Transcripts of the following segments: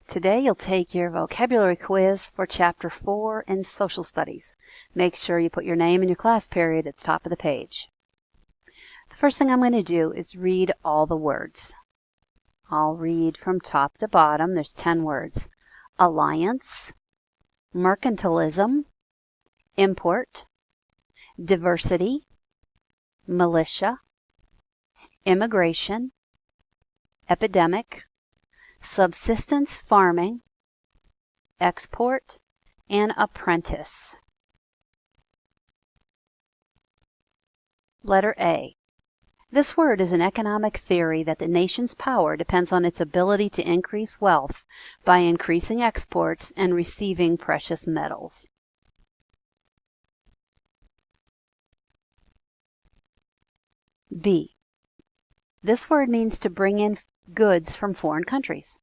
Today you'll take your vocabulary quiz for Chapter 4 in Social Studies. Make sure you put your name and your class period at the top of the page. The first thing I'm going to do is read all the words. I'll read from top to bottom. There's 10 words. Alliance, mercantilism, import, diversity, militia, immigration, epidemic, subsistence farming, export, and apprentice. Letter A. This word is an economic theory that the nation's power depends on its ability to increase wealth by increasing exports and receiving precious metals. B. This word means to bring in goods from foreign countries.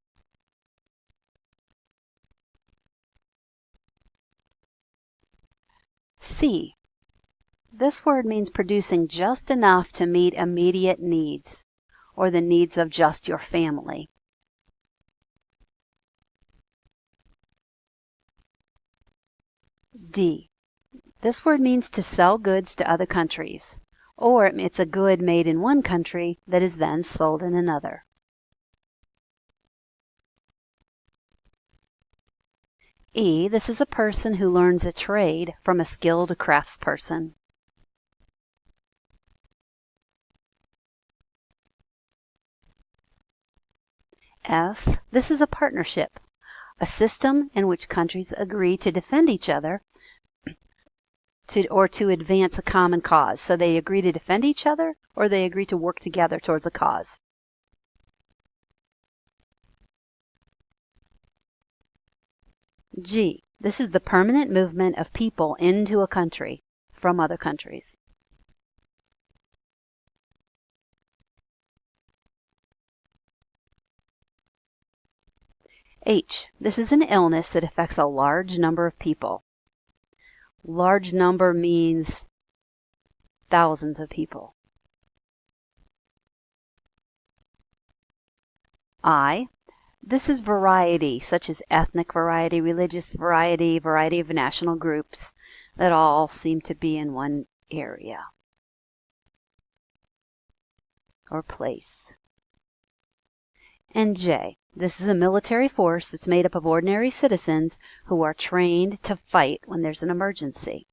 C. This word means producing just enough to meet immediate needs, or the needs of just your family. D. This word means to sell goods to other countries, or it's a good made in one country that is then sold in another. E. This is a person who learns a trade from a skilled craftsperson. F. This is a partnership, a system in which countries agree to defend each other or to advance a common cause. So they agree to defend each other, or they agree to work together towards a cause. G. This is the permanent movement of people into a country from other countries. H. This is an illness that affects a large number of people. Large number means thousands of people. I. This is variety, such as ethnic variety, religious variety, variety of national groups that all seem to be in one area or place. And J. This is a military force that's made up of ordinary citizens who are trained to fight when there's an emergency.